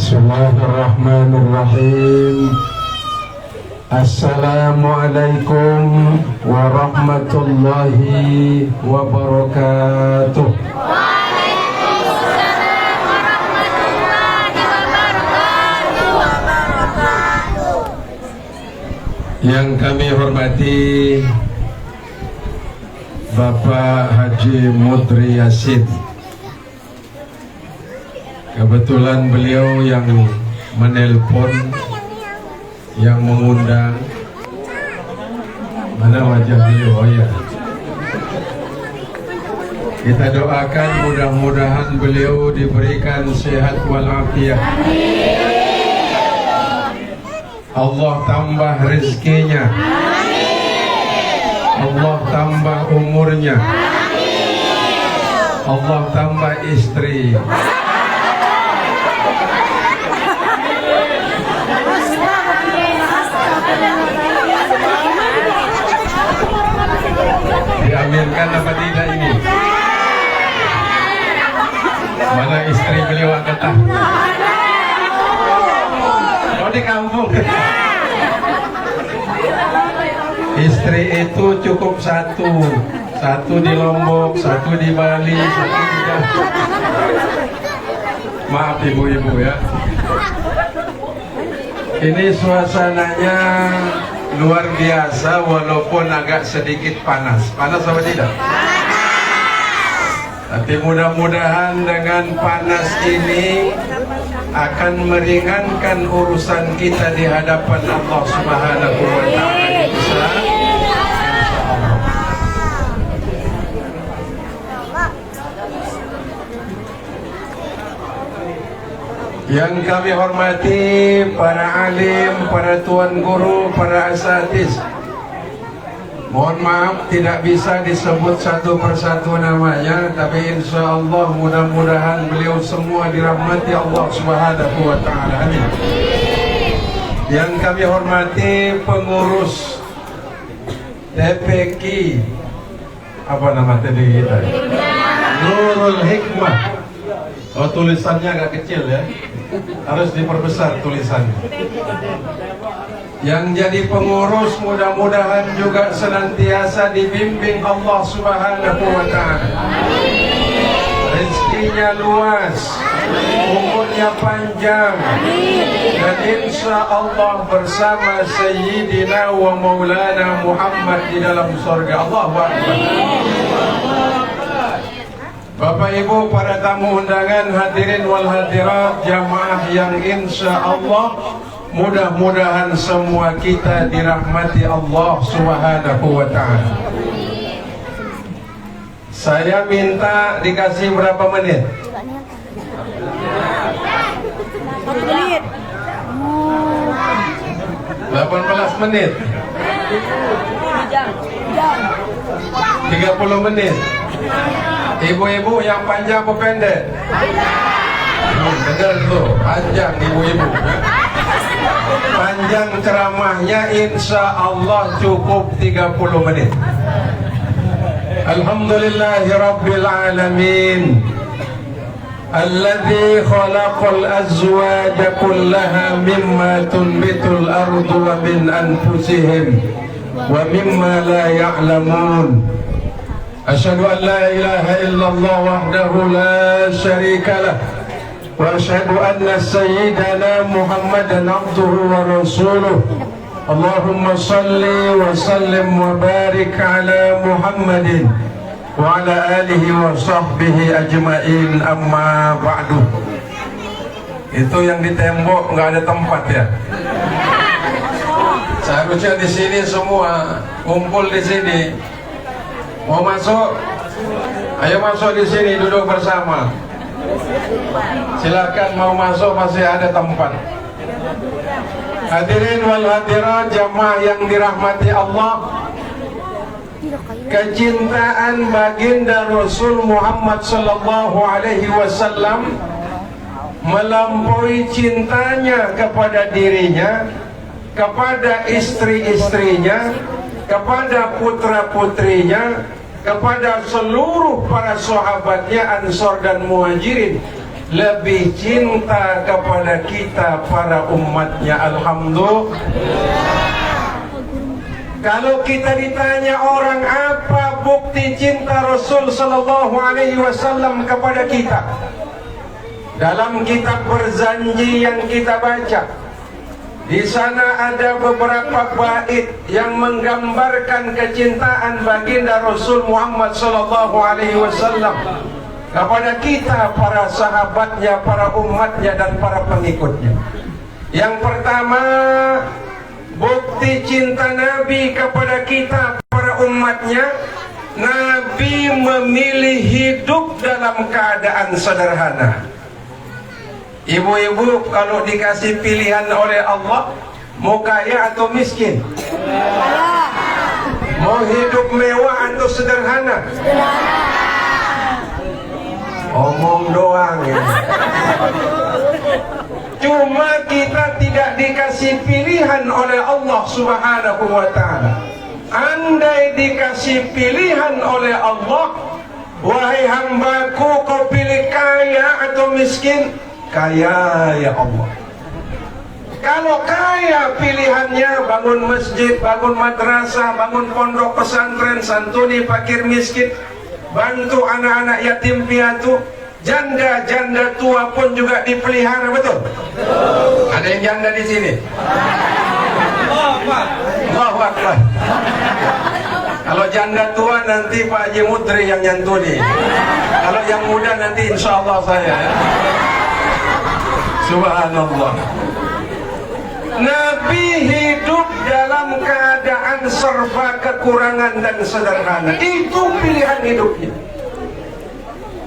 Bismillahirrahmanirrahim. Assalamualaikum warahmatullahi wabarakatuh. Waalaikumsalam warahmatullahi wabarakatuh. Yang kami hormati Bapak Haji Mudri Yasin. Kebetulan beliau yang menelpon, yang mengundang. Mana wajah beliau? Oh ya. Kita doakan mudah-mudahan beliau diberikan sehat walafiat. Allah tambah rezekinya. Allah tambah umurnya. Allah tambah istri. Diaminkan apa tidak ini? Mana istri beliau angkat tangan? Oh, di kampung. Istri itu cukup satu di Lombok, satu di Bali, satu di Jawa. Maaf ibu-ibu ya. Ini suasananya luar biasa walaupun agak sedikit panas. Panas apa tidak? Tapi mudah-mudahan dengan panas ini akan meringankan urusan kita di hadapan Allah Subhanahu wa taala. Yang kami hormati para alim, para tuan guru, para asatiz. Mohon maaf tidak bisa disebut satu persatu namanya, tapi insya Allah mudah-mudahan beliau semua dirahmati Allah Subhanahu wa taala. Amin. Yang kami hormati pengurus TPQ, apa nama tadi kita? Nurul Hikmah. Oh, tulisannya agak kecil ya. Harus diperbesar tulisannya. Yang jadi pengurus mudah-mudahan juga senantiasa dibimbing Allah Subhanahu wa taala. Rezekinya luas, umurnya panjang, dan insya Allah bersama Sayyidina wa Maulana Muhammad di dalam surga. Allahu Akbar. Bapak Ibu, para tamu undangan, hadirin wal hadirat, jamaah yang insya Allah mudah-mudahan semua kita dirahmati Allah Subhanahu wa ta'ala. Saya minta dikasih berapa menit? 18 menit. 30 menit. Ibu-ibu yang panjang apa pendek? Benar tuh, panjang ibu-ibu. Panjang ceramahnya insya Allah cukup 30 menit. Alhamdulillahi Rabbil Alamin, alladzi khalaqal azwaja kullaha mimma tunbitul ardu wa min anfusihim wa mimma la ya'lamun. Asyhadu an la ilaha illallah wahdahu la syarika lah, wa asyhadu anna sayyidana Muhammadan abduhu wa rasuluh. Allahumma salli wa sallim wa barik ala Muhammadin wa ala alihi wa sahbihi ajma'in, amma ba'du. Itu yang di tembok nggak ada tempat ya. Seharusnya di sini semua kumpul di sini. Mau masuk? Ayo masuk di sini, duduk bersama. Silakan mau masuk, masih ada tempat. Hadirin wal hadirat, jamaah yang dirahmati Allah. Kecintaan baginda Rasul Muhammad sallallahu alaihi wasallam melampaui cintanya kepada dirinya, kepada istri-istrinya, kepada putra-putrinya, kepada seluruh para sahabatnya Ansor dan Muhajirin, lebih cinta kepada kita para umatnya. Alhamdulillah. Kalau kita ditanya orang apa bukti cinta Rasul sallallahu alaihi wasallam kepada kita, dalam kitab Berzanji yang kita baca, di sana ada beberapa bait yang menggambarkan kecintaan baginda Rasul Muhammad sallallahu alaihi wasallam kepada kita, para sahabatnya, para umatnya dan para pengikutnya. Yang pertama, bukti cinta Nabi kepada kita, para umatnya, Nabi memilih hidup dalam keadaan sederhana. Ibu-ibu kalau dikasih pilihan oleh Allah, mau kaya atau miskin? Mau hidup mewah atau sederhana? Omong doang ya. Cuma kita tidak dikasih pilihan oleh Allah Subhanahu wa ta'ala. Andai dikasih pilihan oleh Allah, wahai hambaku, kau pilih kaya atau miskin? Kaya ya Allah. Kalau kaya pilihannya, bangun masjid, bangun madrasah, bangun pondok pesantren, santuni fakir miskin, bantu anak-anak yatim piatu, janda-janda tua pun juga dipelihara, betul? Ada yang janda di sini? Allahu Akbar. Kalau janda tua nanti Pak Haji Mudri yang nyantuni. Kalau yang muda nanti insya Allah saya. Subhanallah. Nabi hidup dalam keadaan serba kekurangan dan sederhana. Itu pilihan hidupnya.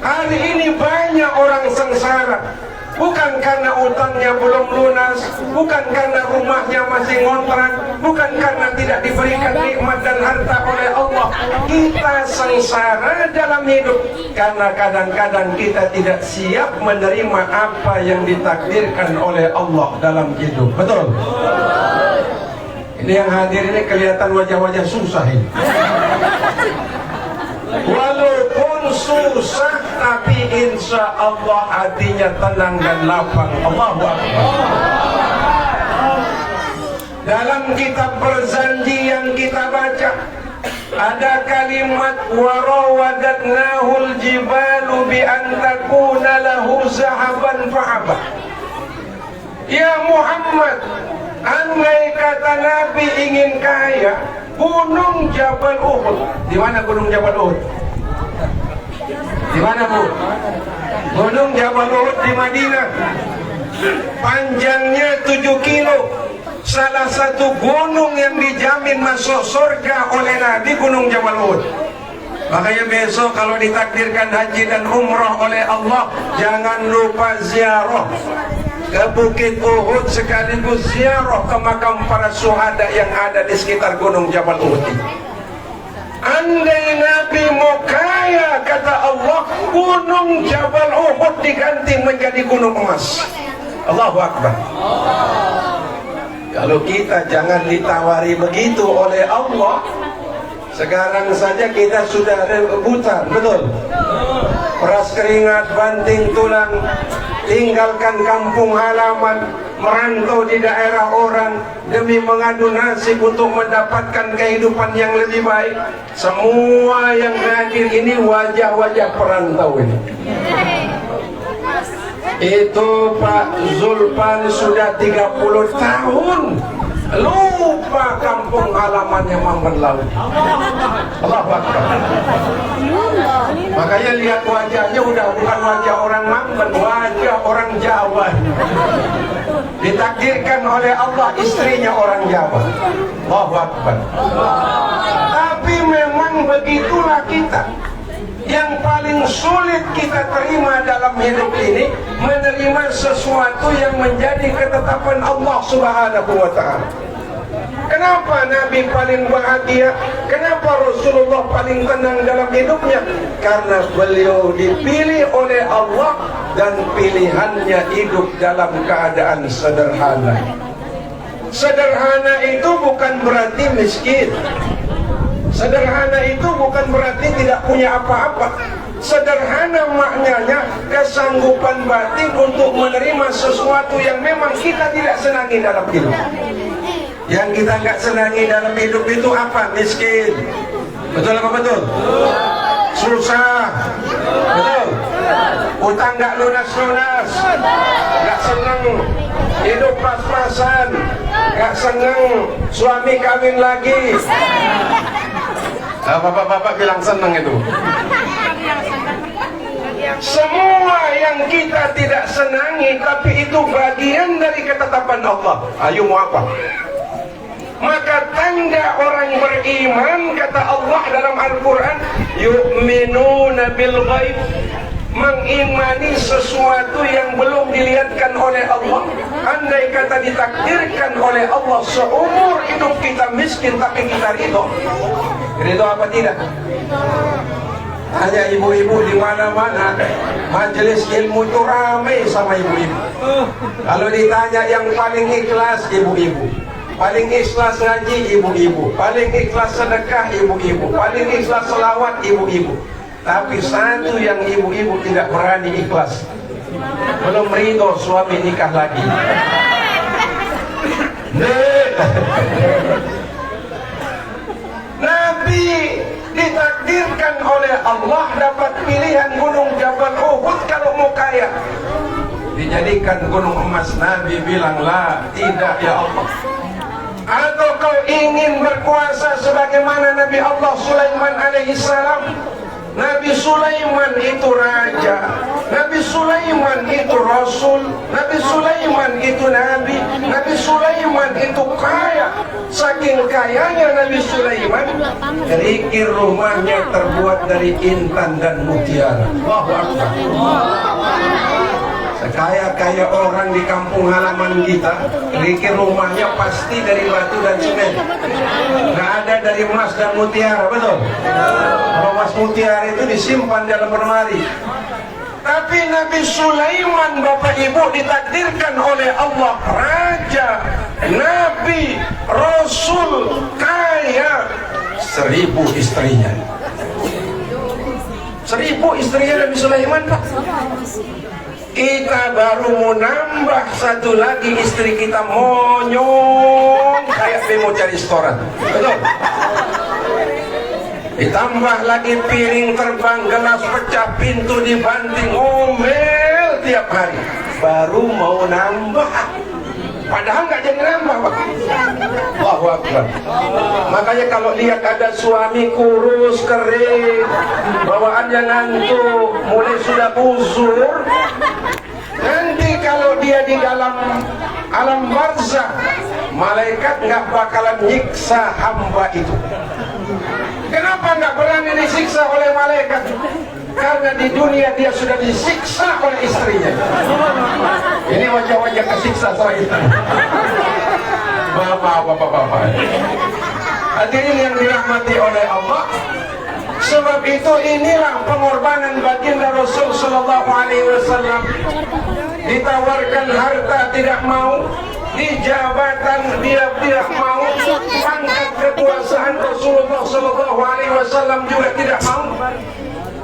Hari ini banyak orang sengsara, bukan karena utangnya belum lunas, bukan karena rumahnya masih ngontrak, bukan karena tidak diberikan nikmat dan harta oleh Allah. Kita sengsara dalam hidup karena kadang-kadang kita tidak siap menerima apa yang ditakdirkan oleh Allah dalam hidup. Betul? Ini yang hadir ini kelihatan wajah-wajah susah ini. Walaupun susah, tapi insya Allah hatinya tenang dan lapang. Allahu Akbar. Dalam kitab Berzanji yang kita baca, ada kalimat warawadatnahul jibalu bi an takuna lahu zahaban fa'aba. Ya Muhammad, andai kata Nabi ingin kaya, Gunung Jabal Uhud. Di mana Gunung Jabal Uhud? Di mana, Bu? Gunung Jabal Uhud di Madinah. Panjangnya 7 kilo. Salah satu gunung yang dijamin masuk surga oleh Nabi, Gunung Jabal Uhud. Makanya besok kalau ditakdirkan haji dan umrah oleh Allah, jangan lupa ziarah ke Bukit Uhud sekaligus ziarah ke makam para syuhada yang ada di sekitar Gunung Jabal Uhud. Andai Nabi mau kaya, kata Allah, Gunung Jabal Uhud diganti menjadi gunung emas. Allahu Akbar. Kalau kita jangan ditawari begitu oleh Allah, sekarang saja kita sudah rebutan, betul? Peras keringat, banting tulang, tinggalkan kampung halaman, merantau di daerah orang demi mengadu nasib untuk mendapatkan kehidupan yang lebih baik. Semua yang hadir ini wajah-wajah perantau ini. Itu Pak Zulpan sudah 30 tahun lupa kampung halamannya Mamben Laut. Allahu Akbar. Makanya lihat wajahnya udah bukan wajah orang Mamben, wajah orang Jawa. Ditakdirkan oleh Allah istrinya orang Jawa. Allahu Akbar. Tapi memang begitulah kita. Yang paling sulit kita terima dalam hidup ini, menerima sesuatu yang menjadi ketetapan Allah Subhanahu wa ta'ala. Kenapa Nabi paling bahagia? Kenapa Rasulullah paling tenang dalam hidupnya? Karena beliau dipilih oleh Allah dan pilihannya hidup dalam keadaan sederhana. Sederhana itu bukan berarti miskin. Sederhana itu bukan berarti tidak punya apa-apa. Sederhana maknanya, kesanggupan batin untuk menerima sesuatu yang memang kita tidak senangi dalam hidup. Yang kita nggak senangi dalam hidup itu apa? Miskin. Betul apa betul? Susah. Betul? Utang nggak lunas-lunas. Nggak senang hidup pas-pasan. Nggak senang suami kawin lagi. Bapak-bapak bilang senang itu. Semua yang kita tidak senangi, tapi itu bagian dari ketetapan Allah. Ayo mau apa? Maka tanda orang beriman, kata Allah dalam Al-Quran, yu'minuna bil ghaib, mengimani sesuatu yang belum dilihatkan oleh Allah. Andai kata ditakdirkan oleh Allah seumur hidup kita miskin, tapi kita ridho. Ridho apa tidak? Hanya ibu-ibu di mana-mana, majelis ilmu itu ramai sama ibu-ibu. Kalau ditanya yang paling ikhlas, ibu-ibu. Paling ikhlas ngaji, ibu-ibu. Paling ikhlas sedekah, ibu-ibu. Paling ikhlas selawat, ibu-ibu. Tapi satu yang ibu-ibu tidak berani ikhlas, belum ridho suami nikah lagi. Nabi ditakdirkan oleh Allah dapat pilihan gunung Jabal Uhud kalau mau kaya. Dijadikan gunung emas, Nabi bilang la, tidak ya Allah. Atau kau ingin berkuasa sebagaimana Nabi Allah Sulaiman alaihissalam? Nabi Sulaiman itu raja, Nabi Sulaiman itu rasul, Nabi Sulaiman itu nabi, Nabi Sulaiman itu kaya. Saking kayanya Nabi Sulaiman, kerikil rumahnya terbuat dari intan dan mutiara. Allahu Akbar. Sekaya-kaya orang di kampung halaman kita, kerikil rumahnya pasti dari batu dan semen. Nggak ada dari emas dan mutiara, betul? Kalau emas mutiara itu disimpan dalam lemari. Tapi Nabi Sulaiman, Bapak Ibu, ditakdirkan oleh Allah raja, nabi, rasul, kaya, 1000 istrinya. 1000 istrinya Nabi Sulaiman, Pak. Kita baru mau nambah satu lagi, istri kita monyong kayak mau cari restoran, betul? Ditambah lagi piring terbang, gelas pecah, pintu dibanting, ngomel tiap hari. Baru mau nambah, padahal nggak jadi nambah, Pak. Allahu Akbar. Makanya kalau lihat ada suami kurus, kering, bawaannya ngantuk, mulai sudah uzur, nanti kalau dia di dalam alam barzah, malaikat nggak bakalan nyiksa hamba itu. Kenapa nggak berani disiksa oleh malaikat? Karena di dunia dia sudah disiksa oleh istrinya. Ini wajah-wajah kesiksa sama istri. Bapak. Hadirin yang dirahmati oleh Allah. Sebab itu inilah pengorbanan baginda Rasul Sallallahu Alaihi Wasallam. Ditawarkan harta tidak mau, di jabatan dia tidak mau, pangkat kekuasaan Rasulullah Sallallahu Alaihi Wasallam juga tidak mau.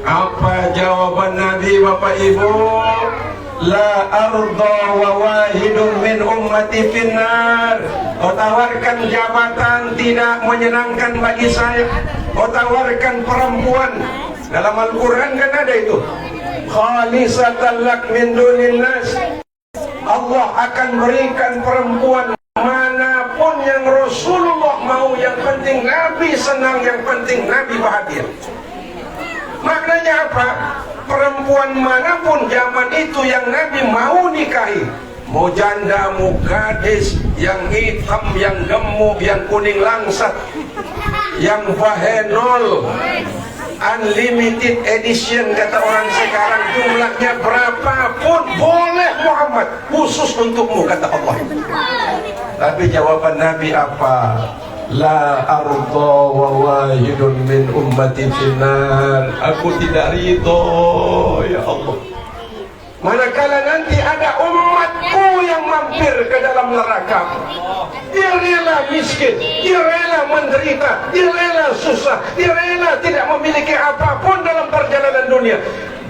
Apa jawaban Nabi, Bapak Ibu? La arda wa wahidun min ummati finnar. Kau tawarkan jabatan tidak menyenangkan bagi saya. Kau tawarkan perempuan. Dalam Al-Quran kan ada itu, khalisatan lak min dunin nas. Allah akan berikan perempuan manapun yang Rasulullah mau. Yang penting Nabi senang, yang penting Nabi bahagia. Maknanya apa? Perempuan manapun zaman itu yang Nabi mau nikahi, mau janda, mau gadis, yang hitam, yang gemuk, yang kuning langsat, yang vahenol, unlimited edition kata orang sekarang, jumlahnya berapapun boleh Muhammad, khusus untukmu kata Allah. Tapi jawaban Nabi apa? La arda wa wahidun min ummati finnar. Aku tidak ridho ya Allah, manakala nanti ada umatku yang mampir ke dalam neraka. Dia rela miskin, dia rela menderita, dia rela susah, dia rela tidak memiliki apapun dalam perjalanan dunia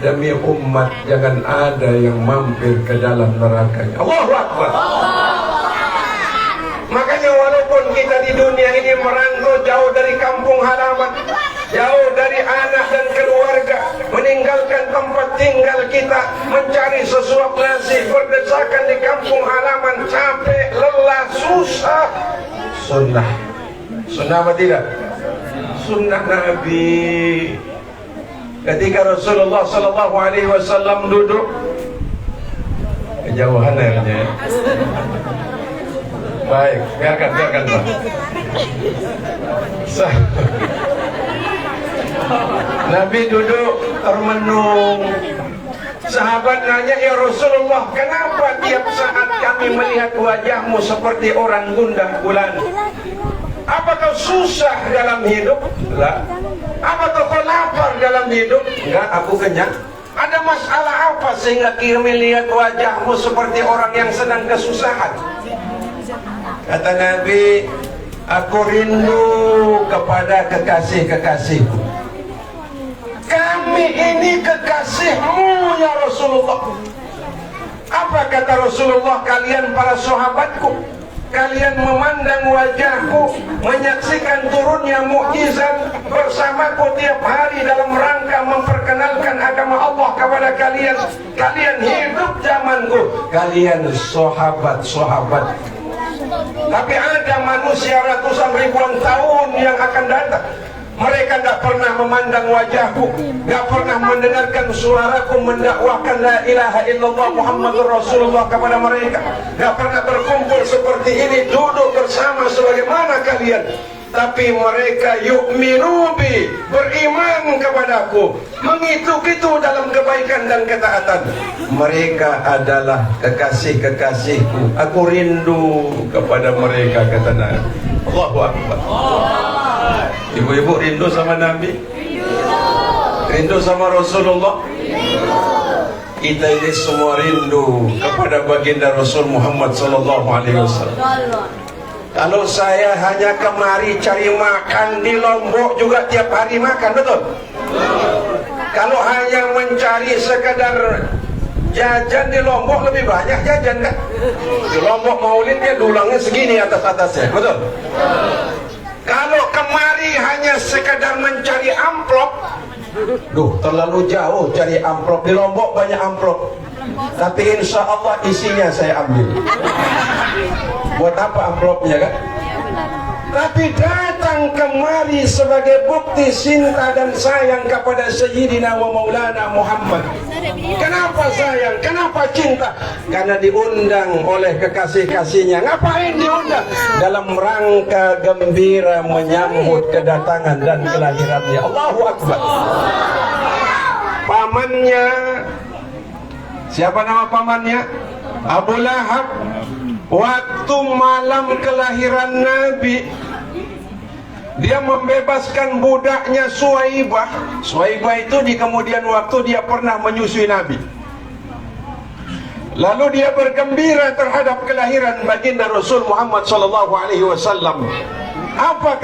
demi umat. Jangan ada yang mampir ke dalam nerakanya. Allahu Akbar. Makanya walaupun kita di dunia ini merantau jauh dari kampung halaman, jauh dari anak dan keluarga, meninggalkan tempat tinggal kita, mencari sesuap nasi, berdesakan di kampung halaman, capek, lelah, susah. Sunnah. Sunnah apa tidak? Sunnah Nabi. Ketika Rasulullah sallallahu alaihi wasallam duduk, kejauhan airnya. Baik, biarkan Pak. Nabi duduk termenung. Sahabat nanya, ya Rasulullah, kenapa tiap saat kami melihat wajahmu seperti orang gundah gulana? Apakah susah dalam hidup? Enggak. Apakah kau lapar dalam hidup? Enggak, aku kenyang. Ada masalah apa sehingga kami lihat wajahmu seperti orang yang sedang kesusahan? Kata Nabi, aku rindu kepada kekasih-kekasihku. Kami ini kekasihmu ya Rasulullah. Apa kata Rasulullah? Kalian para sahabatku, kalian memandang wajahku, menyaksikan turunnya mukjizat bersamaku tiap hari dalam rangka memperkenalkan agama Allah kepada kalian. Kalian hidup zamanku, kalian sahabat-sahabat. Tapi ada manusia ratusan ribuan tahun yang akan datang, mereka tidak pernah memandang wajahku, tidak pernah mendengarkan suaraku mendakwahkan la ilaha illallah Muhammadur Rasulullah kepada mereka, tidak pernah berkumpul seperti ini, duduk bersama sebagaimana kalian. Tapi mereka yu'minu bi, beriman kepadaku, mengitu-itu dalam kebaikan dan ketaatan. Mereka adalah kekasih-kekasihku. Aku rindu kepada mereka, kata Nabi. Allahu Akbar. Ibu-ibu rindu sama Nabi? Rindu sama Rasulullah? Kita ini semua rindu kepada baginda Rasul Muhammad sallallahu alaihi wasallam. Kalau saya hanya kemari cari makan di Lombok juga tiap hari makan, betul? Kalau hanya mencari sekedar jajan di Lombok lebih banyak jajan kan? Di Lombok Maulidnya dulangnya segini atas-atasnya, betul? Kalau kemari hanya sekedar mencari amplop, terlalu jauh cari amplop. Di Lombok banyak amplop, tapi insya Allah isinya saya ambil. Buat apa amplopnya kan? Tapi datang kemari sebagai bukti cinta dan sayang kepada Sayyidina wa Maulana Muhammad. Kenapa sayang? Kenapa cinta? Karena diundang oleh kekasih-kasihnya. Ngapain diundang? Dalam rangka gembira menyambut kedatangan dan kelahirannya. Allahu Akbar. Pamannya, siapa nama pamannya? Abu Lahab. Waktu malam kelahiran Nabi, dia membebaskan budaknya Suwaibah. Suwaibah itu di kemudian waktu dia pernah menyusui Nabi. Lalu dia bergembira terhadap kelahiran baginda Rasul Muhammad sallallahu alaihi wasallam. Apa